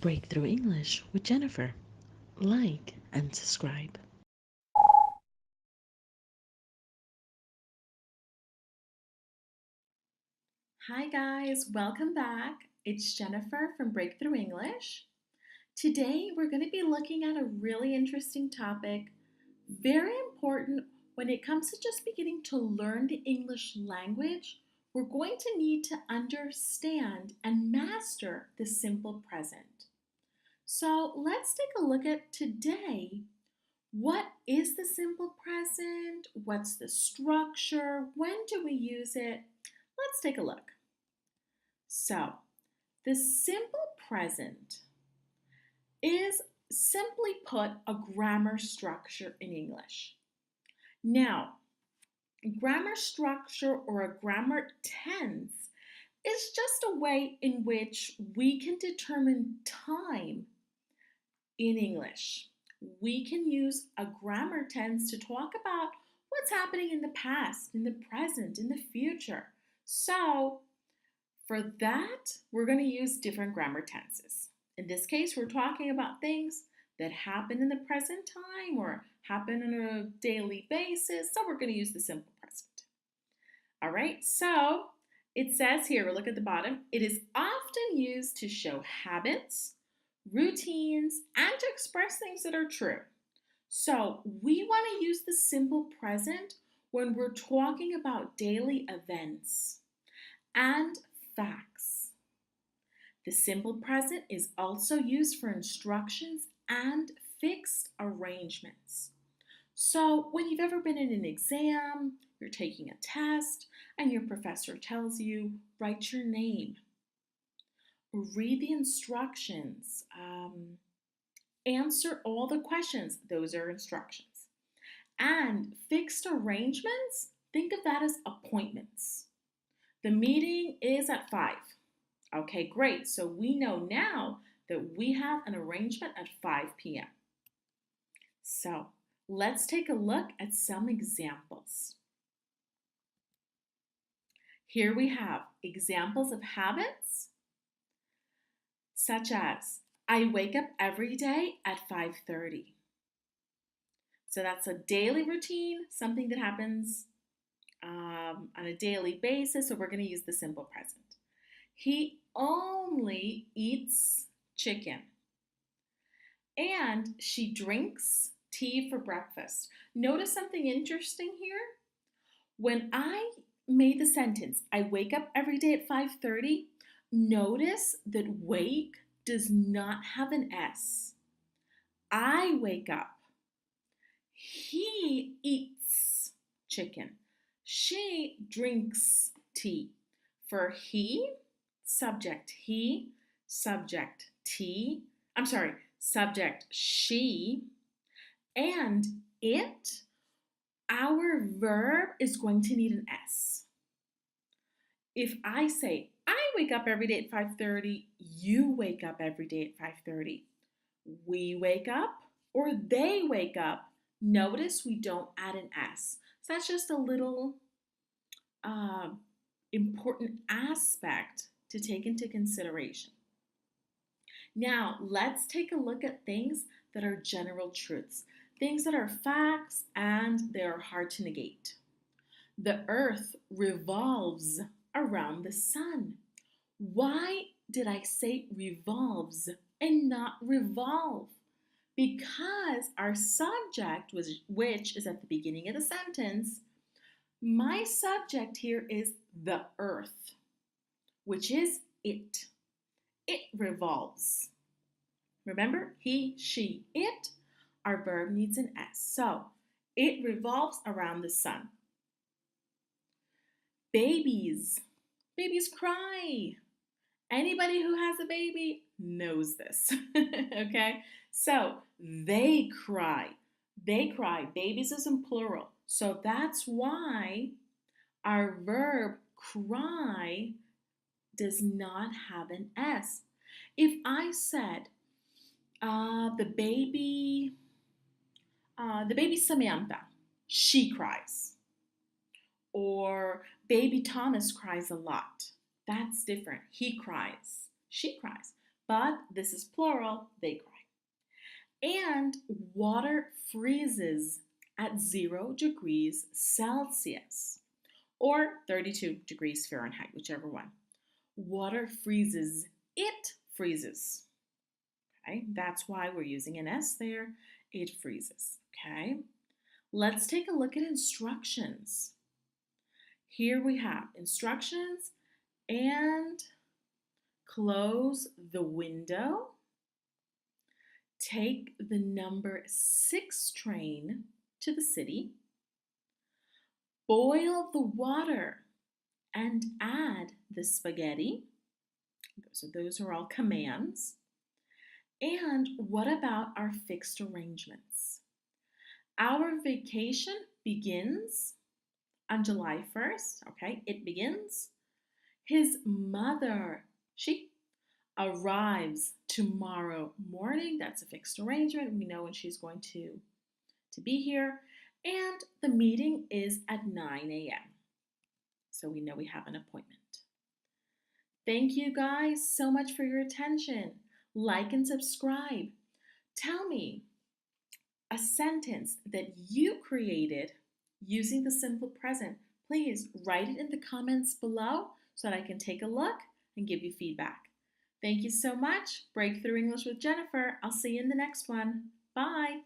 Breakthrough English with Jennifer. Like and subscribe. Hi guys, welcome back. It's Jennifer from Breakthrough English. Today we're going to be looking at a really interesting topic, very important when it comes to just beginning to learn the English language. We're going to need to understand and master the simple present. So let's take a look at today. What is the simple present? What's the structure? When do we use it? Let's take a look. So, the simple present is simply put a grammar structure in English. Now, grammar structure or a grammar tense is just a way in which we can determine time in English. We can use a grammar tense to talk about what's happening in the past, in the present, in the future. So, for that, we're going to use different grammar tenses. In this case, we're talking about things that happen in the present time or happen on a daily basis. So we're going to use the simple present. All right, so it says here, look at the bottom, it is often used to show habits, routines, and to express things that are true. So we want to use the simple present when we're talking about daily events and facts. The simple present is also used for instructions and fixed arrangements. So, when you've ever been in an exam, you're taking a test, and your professor tells you, write your name, read the instructions, answer all the questions, those are instructions. And fixed arrangements, think of that as appointments. The meeting is at 5. Okay, great. So we know now that we have an arrangement at 5 p.m. So let's take a look at some examples. Here we have examples of habits, such as I wake up every day at 5:30. So that's a daily routine, something that happens on a daily basis. So we're going to use the simple present. He only eats chicken. And she drinks tea for breakfast. Notice something interesting here? When I made the sentence, I wake up every day at 5:30, notice that wake does not have an S. I wake up. He eats chicken. She drinks tea. For he, subject tea. Subject she, and it, our verb is going to need an S. If I say, I wake up every day at 5:30, you wake up every day at 5:30. We wake up or they wake up. Notice we don't add an S. So that's just a little important aspect to take into consideration. Now, let's take a look at things that are general truths, things that are facts and they're hard to negate. The earth revolves around the sun. Why did I say revolves and not revolve? Because our subject, which is at the beginning of the sentence, my subject here is the earth, which is it. It revolves. Remember, he, she, it, our verb needs an S. So, it revolves around the sun. Babies. Babies cry. Anybody who has a baby knows this. Okay? So, they cry. They cry. Babies is in plural. So, that's why our verb cry does not have an S. If I said, the baby Samantha, she cries. Or baby Thomas cries a lot. That's different. He cries. She cries. but this is plural, they cry. And water freezes at 0 degrees Celsius or 32 degrees Fahrenheit, whichever one. Water freezes, it freezes. Okay, that's why we're using an S there. It freezes. Okay, let's take a look at instructions. Here we have instructions and close the window. Take the number 6 train to the city. Boil the water and add the spaghetti. So those are all commands. And what about our fixed arrangements? Our vacation begins on July 1st. Okay, it begins. His mother, she arrives tomorrow morning. That's a fixed arrangement. We know when she's going to be here. And the meeting is at 9 a.m. So we know we have an appointment. Thank you guys so much for your attention. Like and subscribe. Tell me a sentence that you created using the simple present. Please write it in the comments below so that I can take a look and give you feedback. Thank you so much. Breakthrough English with Jennifer. I'll see you in the next one. Bye.